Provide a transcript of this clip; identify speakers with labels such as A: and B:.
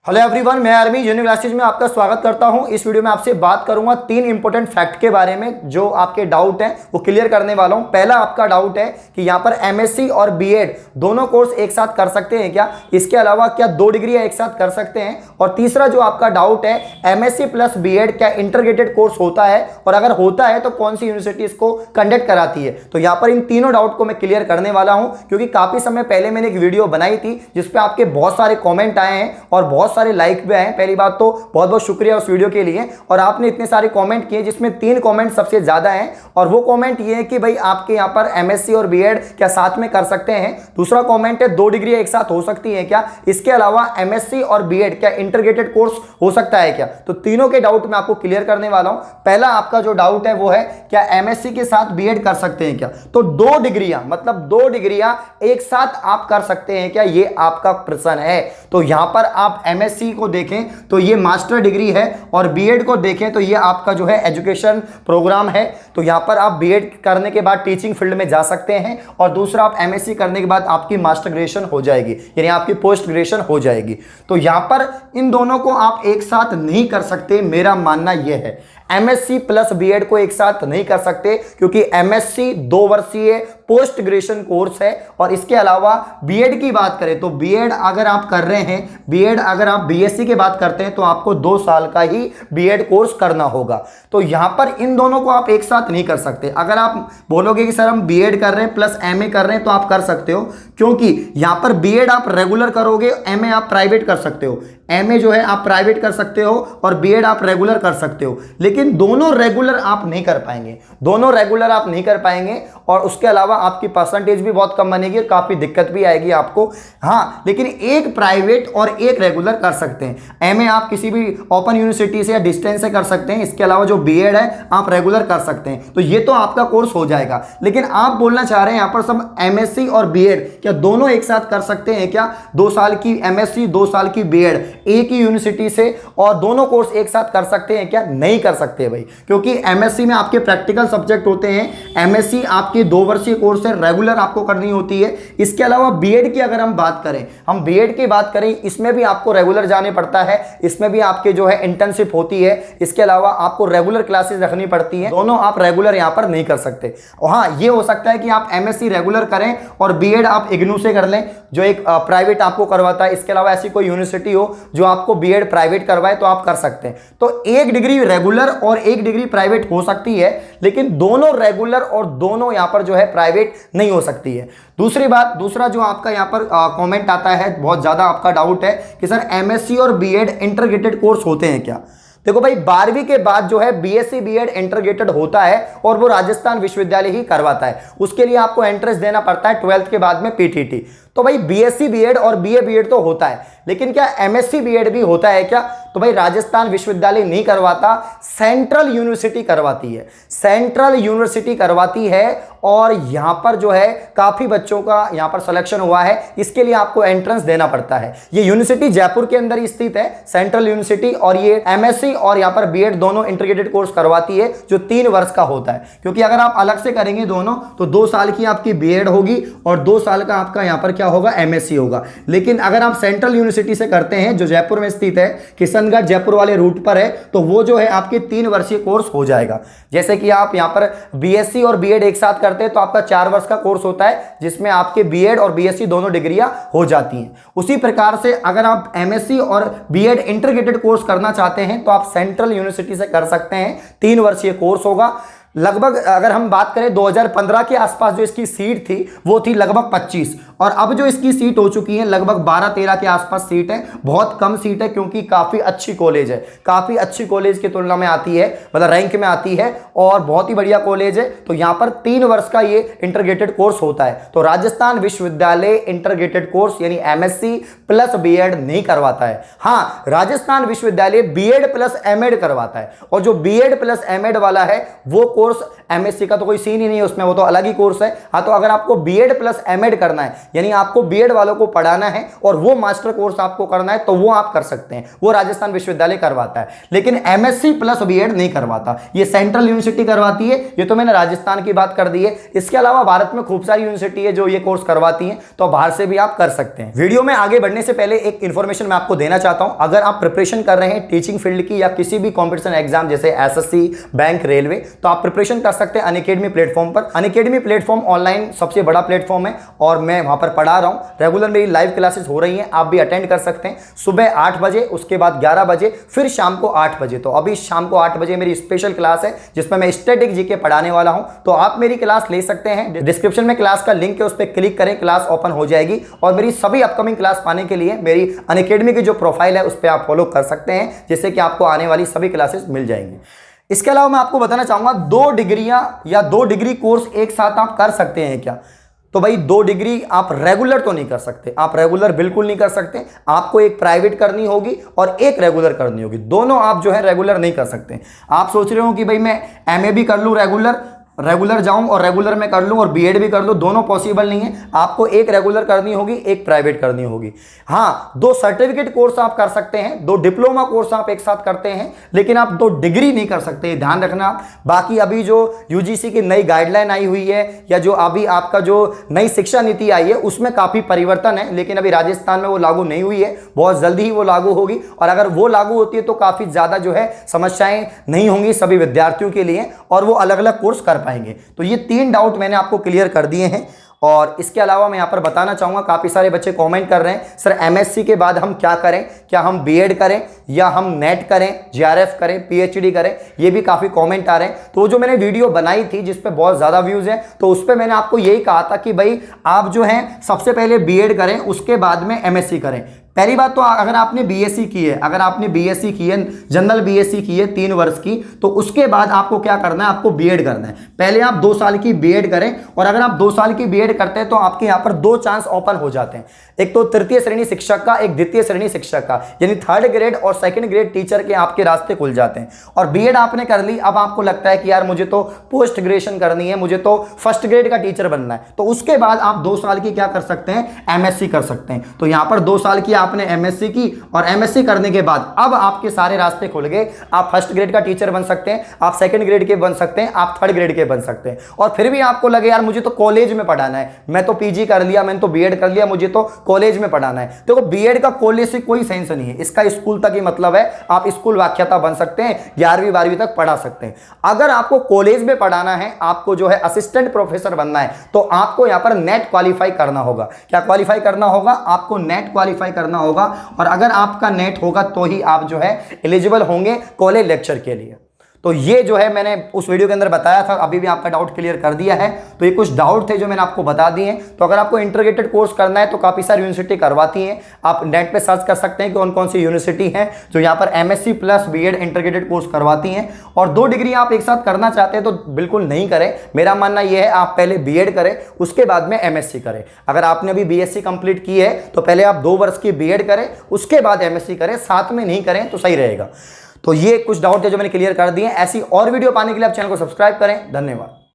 A: Hello everyone, मैं army junior classes में आपका स्वागत करता हूं। इस वीडियो में आपसे बात करूंगा 3 इंपॉर्टेंट फैक्ट के बारे में। जो आपके डाउट हैं वो क्लियर करने वाला हूं। पहला आपका डाउट है कि यहां पर एमएससी और बीएड दोनों कोर्स एक साथ कर सकते हैं क्या, इसके अलावा क्या 2 डिग्री एक साथ कर सकते हैं। और तीसरा जो आपका डाउट है, एमएससी प्लस बीएड क्या इंटीग्रेटेड कोर्स होता है, और अगर होता है तो कौन सी यूनिवर्सिटी इसको कंडक्ट कराती है। तो यहां पर इन तीनों डाउट को मैं क्लियर करने वाला हूं, क्योंकि काफी समय पहले मैंने एक वीडियो बनाई थी जिसपे आपके बहुत सारे कॉमेंट आए हैं और बहुत सारे लाइक भी आए हैं। पहली बात तो बहुत बहुत शुक्रिया उस वीडियो के लिए। और आपने इतने सारे कमेंट किए जिसमें 3 कमेंट सबसे ज्यादा हैं, और वो कमेंट ये है कि भाई आपके यहाँ पर एमएससी और बीएड क्या साथ में कर सकते हैं। दूसरा कमेंट है 2 डिग्री एक साथ हो सकती है क्या, इसके अलावा एमएससी और बीएड क्या इंटीग्रेटेड कोर्स हो सकता है क्या। तो तीनों के डाउट मैं आपको क्लियर करने वाला हूं। पहला आपका जो डाउट है वो है क्या एमएससी के साथ बीएड कर सकते हैं क्या। तो 2 डिग्रियां मतलब 2 डिग्रियां एक साथ आप कर सकते हैं क्या, ये आपका प्रश्न है। तो यहां पर आप एमएससी को देखें तो ये मास्टर डिग्री है, और बीएड को देखें तो ये आपका जो है एजुकेशन प्रोग्राम है। तो यहां पर आप बीएड करने के बाद टीचिंग फील्ड में जा सकते हैं, और दूसरा आप एमएससी करने के बाद आपकी मास्टर ग्रेजुएशन हो जाएगी, यानी आपकी पोस्ट ग्रेजुएशन हो जाएगी। तो यहां पर इन दोनों को आप एक साथ नहीं कर सकते, मेरा मानना यह है। एमएससी प्लस बीएड को एक साथ नहीं कर सकते, क्योंकि एमएससी 2 वर्षीय पोस्ट ग्रेजुएशन कोर्स है, और इसके अलावा बीएड की बात करें तो बीएड अगर आप कर रहे हैं, बीएड अगर आप बीएससी की बात करते हैं तो आपको 2 साल का ही बीएड कोर्स करना होगा। तो यहां पर इन दोनों को आप एक साथ नहीं कर सकते। अगर आप बोलोगे कि सर हम बीएड कर रहे हैं प्लस एमए कर रहे हैं, तो आप कर सकते हो, क्योंकि यहां पर बीएड आप रेगुलर करोगे, एमए आप प्राइवेट कर सकते हो। एमए जो है आप प्राइवेट कर सकते हो और बीएड आप रेगुलर कर सकते हो, लेकिन दोनों रेगुलर आप नहीं कर पाएंगे, दोनों रेगुलर आप नहीं कर पाएंगे। और उसके अलावा आपकी परसेंटेज भी बहुत कम बनेगी, काफी दिक्कत भी आएगी आपको। हाँ, लेकिन एक प्राइवेट और एक रेगुलर कर सकते हैं। एमए आप किसी भी ओपन यूनिवर्सिटी से या डिस्टेंस से कर सकते हैं, इसके अलावा जो बीएड है आप रेगुलर कर सकते हैं। तो ये तो आपका कोर्स हो जाएगा। लेकिन आप बोलना चाह रहे हैं यहां पर सब एमएससी और बीएड क्या दोनों एक साथ कर सकते हैं क्या, 2 साल की एमएससी 2 साल की बीएड एक ही यूनिवर्सिटी से, और दोनों कोर्स एक साथ कर सकते हैं क्या, नहीं कर सकते भाई। क्योंकि एमएससी में आपके प्रैक्टिकल सब्जेक्ट होते हैं, एमएससी आपकी 2 वर्षीय कोर्स है, रेगुलर आपको करनी होती है। इसके अलावा बीएड की अगर हम बात करें, हम बीएड की बात करें, इसमें भी आपको रेगुलर जाने पड़ता है, इसमें भी आपके जो है इंटर्नशिप होती है, इसके अलावा आपको रेगुलर क्लासेस रखनी पड़ती है। दोनों आप रेगुलर यहां पर नहीं कर सकते। हाँ, ये हो सकता है कि आप एमएससी रेगुलर करें और बीएड आप इग्नू से कर लें, जो एक प्राइवेट आपको करवाता है। इसके अलावा ऐसी कोई यूनिवर्सिटी हो जो आपको बीएड प्राइवेट करवाए, तो आप कर सकते हैं। तो 1 डिग्री रेगुलर और 1 डिग्री प्राइवेट हो सकती है, लेकिन दोनों रेगुलर और दोनों यहां पर जो है प्राइवेट नहीं हो सकती है। दूसरी बात, दूसरा जो आपका यहां पर कमेंट आता है, बहुत ज्यादा आपका डाउट है कि सर एमएससी और बीएड इंटीग्रेटेड कोर्स होते हैं क्या। देखो भाई, 12वीं के बाद जो है बीएससी बीएड इंटीग्रेटेड होता है, और वो राजस्थान विश्वविद्यालय ही करवाता है। उसके लिए आपको एंट्रेंस देना पड़ता है 12th के बाद में पीटीटी। तो भाई बीएससी बीएड और बीए बीएड तो होता है, लेकिन क्या एमएससी बीएड भी होता है क्या। तो भाई राजस्थान विश्वविद्यालय नहीं करवाता, सेंट्रल यूनिवर्सिटी करवाती है, सेंट्रल यूनिवर्सिटी करवाती है। और यहां पर जो है काफी बच्चों का यहां पर सिलेक्शन हुआ है, इसके लिए आपको एंट्रेंस देना पड़ता है। ये यूनिवर्सिटी जयपुर के अंदर ही स्थित है, सेंट्रल यूनिवर्सिटी, और ये एमएससी और यहां पर बीएड दोनों इंटीग्रेटेड कोर्स करवाती है, जो 3 वर्ष का होता है। क्योंकि अगर आप अलग से करेंगे दोनों, तो 2 साल की आपकी बीएड होगी और 2 साल का आपका यहां पर क्या होगा, एमएससी होगा। लेकिन अगर आप सेंट्रल यूनिवर्सिटी से करते हैं, जो जयपुर में स्थित है, किशनगढ़ जयपुर वाले रूट पर है, तो वो जो है आपके 3 वर्षीय कोर्स हो जाएगा। जैसे कि आप यहां पर बीएससी और बीएड एक साथ करते हैं, तो आपका 4 वर्ष का कोर्स होता है, जिसमें आपके बीएड और बीएससी दोनों डिग्रियां हो जाती हैं। उसी प्रकार से अगर आप एमएससी और बीएड इंटीग्रेटेड कोर्स करना चाहते हैं, तो आप सेंट्रल यूनिवर्सिटी से कर सकते हैं, 3 वर्षीय कोर्स होगा। लगभग अगर हम बात करें 2015 के आसपास जो इसकी सीट थी वो थी लगभग 25, और अब जो इसकी सीट हो चुकी है लगभग 12-13 के आसपास सीट है। बहुत कम सीट है, क्योंकि काफ़ी अच्छी कॉलेज है, काफ़ी अच्छी कॉलेज की तुलना में आती है, मतलब रैंक में आती है, और बहुत ही बढ़िया कॉलेज है। तो यहाँ पर 3 वर्ष का ये इंटीग्रेटेड कोर्स होता है। तो राजस्थान विश्वविद्यालय इंटीग्रेटेड कोर्स यानी एमएससी प्लस बीएड नहीं करवाता है। हाँ, राजस्थान विश्वविद्यालय बीएड प्लस एमएड करवाता है, और जो बीएड प्लस एमएड वाला है वो कोर्स एमएससी का तो कोई सीन ही नहीं है उसमें, वो तो अलग ही कोर्स है। हाँ, तो अगर आपको बीएड प्लस एमएड करना है, यानी आपको बीएड वालों को पढ़ाना है और वो मास्टर कोर्स आपको करना है, तो वो आप कर सकते हैं, वो राजस्थान विश्वविद्यालय करवाता है। लेकिन एमएससी प्लस बीएड नहीं करवाता, ये सेंट्रल यूनिवर्सिटी करवाती है। ये तो मैंने राजस्थान की बात कर दी है। इसके अलावा भारत में खूब सारी यूनिवर्सिटी है जो ये कोर्स करवाती हैं, तो बाहर से भी आप कर सकते हैं। वीडियो में आगे बढ़ने से पहले एक इंफॉर्मेशन मैं आपको देना चाहता हूं। अगर आप प्रिपरेशन कर रहे हैं टीचिंग फील्ड की या किसी भी कॉम्पिटिशन एग्जाम जैसे एसएससी, बैंक, रेलवे, तो आप प्रिपरेशन कर सकते हैं अनअकैडमी प्लेटफॉर्म पर। अनअकैडमी प्लेटफॉर्म ऑनलाइन सबसे बड़ा प्लेटफॉर्म है और मैं वहां पर पढ़ा रहा हूं। रेगुलर मेरी लाइव क्लासेस हो रही हैं, आप भी अटेंड कर सकते हैं। सुबह 8 बजे, उसके बाद 11 बजे, फिर शाम को 8 बजे। तो अभी शाम को 8 बजे मेरी स्पेशल क्लास है जिसमें मैं स्टैटिक जीके पढ़ाने वाला हूं, तो आप मेरी क्लास ले सकते हैं। डिस्क्रिप्शन में क्लास का लिंक है, उस पर क्लिक करें, क्लास ओपन हो जाएगी। और मेरी सभी अपकमिंग क्लास पाने के लिए मेरी अनअकैडमी की जो प्रोफाइल है उस पर आप फॉलो कर सकते हैं, जिससे कि आपको आने वाली सभी क्लासेस मिल जाएंगी। इसके अलावा मैं आपको बताना चाहूंगा 2 डिग्रियां या 2 डिग्री कोर्स एक साथ आप कर सकते हैं क्या? तो भाई 2 डिग्री आप रेगुलर तो नहीं कर सकते, आप रेगुलर बिल्कुल नहीं कर सकते। आपको एक प्राइवेट करनी होगी और एक रेगुलर करनी होगी, दोनों आप जो है रेगुलर नहीं कर सकते। आप सोच रहे हो कि भाई मैं एमए भी कर लूं, रेगुलर जाऊं और रेगुलर में कर लूं और बीएड भी कर लूं, दोनों पॉसिबल नहीं है। आपको एक रेगुलर करनी होगी, एक प्राइवेट करनी होगी। हाँ, 2 सर्टिफिकेट कोर्स आप कर सकते हैं, 2 डिप्लोमा कोर्स आप एक साथ करते हैं, लेकिन आप 2 डिग्री नहीं कर सकते, ध्यान रखना। बाकी अभी जो यूजीसी की नई गाइडलाइन आई हुई है या जो अभी आपका जो नई शिक्षा नीति आई है उसमें काफी परिवर्तन है, लेकिन अभी राजस्थान में वो लागू नहीं हुई है, बहुत जल्दी ही वो लागू होगी। और अगर वो लागू होती है तो काफी ज्यादा जो है समस्याएं नहीं होंगी सभी विद्यार्थियों के लिए और वो अलग अलग कोर्स कर पाएंगे। तो ये 3 डाउट मैंने आपको क्लियर कर दिए हैं। और इसके अलावा मैं यहां पर बताना चाहूंगा, काफी सारे बच्चे कमेंट कर रहे हैं सर एमएससी के बाद हम क्या करें, क्या हम बीएड करें या हम नेट करें, जेआरएफ करें, पीएचडी करें, ये भी काफी कमेंट आ रहे हैं। तो जो मैंने वीडियो बनाई थी जिस पे बहुत ज्यादा व्यूज हैं, तो उस पे मैंने आपको यही कहा था कि भाई आप जो है सबसे पहले बीएड करें, उसके बाद में एमएससी करें। पहली बात तो अगर आपने बीएससी की है, जनरल बीएससी की है 3 वर्ष की, तो उसके बाद आपको क्या करना है, आपको बीएड करना है। पहले आप 2 साल की बीएड करें, और अगर आप 2 साल की बीएड करते हैं तो आपके यहाँ पर 2 चांस ओपन हो जाते हैं। एक तो तृतीय श्रेणी शिक्षक का, एक द्वितीय श्रेणी शिक्षक का, यानी 3rd ग्रेड और 2nd ग्रेड टीचर के आपके रास्ते खुल जाते हैं। और बीएड आपने कर ली, अब आपको लगता है कि यार मुझे तो पोस्ट ग्रेजुएशन करनी है, मुझे तो 1st ग्रेड का टीचर बनना है, तो उसके बाद आप 2 साल की क्या कर सकते हैं, एमएससी कर सकते हैं। तो यहाँ पर 2 साल की आपने एमएससी की, और एमएससी करने के बाद अब आपके सारे रास्ते खुल गए। आप 1st ग्रेड का टीचर बन सकते हैं, आप 2nd ग्रेड के बन सकते हैं, आप 3rd ग्रेड के बन सकते हैं। और फिर भी आपको लगे यार मुझे तो कॉलेज में पढ़ाना है, मैं तो पीजी कर लिया, मैंने तो बीएड कर लिया, मुझे तो कॉलेज में पढ़ाना है। देखो बीएड का कॉलेज से कोई सेंस नहीं है, इसका स्कूल तक ही मतलब है। आप स्कूल व्याख्याता बन सकते हैं, 11वीं 12वीं तक पढ़ा सकते हैं। अगर आपको कॉलेज में पढ़ाना है, आपको जो है असिस्टेंट प्रोफेसर बनना है, तो आपको यहां पर नेट क्वालिफाई करना होगा। क्या क्वालिफाई करना होगा? आपको नेट क्वालिफाई करना होगा। और अगर आपका नेट होगा तो ही आप जो है एलिजिबल होंगे कॉलेज लेक्चर के लिए। तो ये जो है मैंने उस वीडियो के अंदर बताया था, अभी भी आपका डाउट क्लियर कर दिया है। तो ये कुछ डाउट थे जो मैंने आपको बता दिए हैं। तो अगर आपको इंटीग्रेटेड कोर्स करना है तो काफ़ी सारी यूनिवर्सिटी करवाती हैं, आप नेट पे सर्च कर सकते हैं कि कौन कौन सी यूनिवर्सिटी हैं जो यहाँ पर MSc plus BEd integrated course करवाती हैं। और 2 डिग्री आप एक साथ करना चाहते हैं तो बिल्कुल नहीं करें। मेरा मानना यह है आप पहले बीएड करें, उसके बाद में एमएससी करें। अगर आपने अभी बीएससी कंप्लीट की है तो पहले आप 2 वर्ष की बीएड करें, उसके बाद एमएससी करें, साथ में नहीं करें तो सही रहेगा। तो ये कुछ डाउट थे जो मैंने क्लियर कर दिए। ऐसी और वीडियो पाने के लिए आप चैनल को सब्सक्राइब करें। धन्यवाद।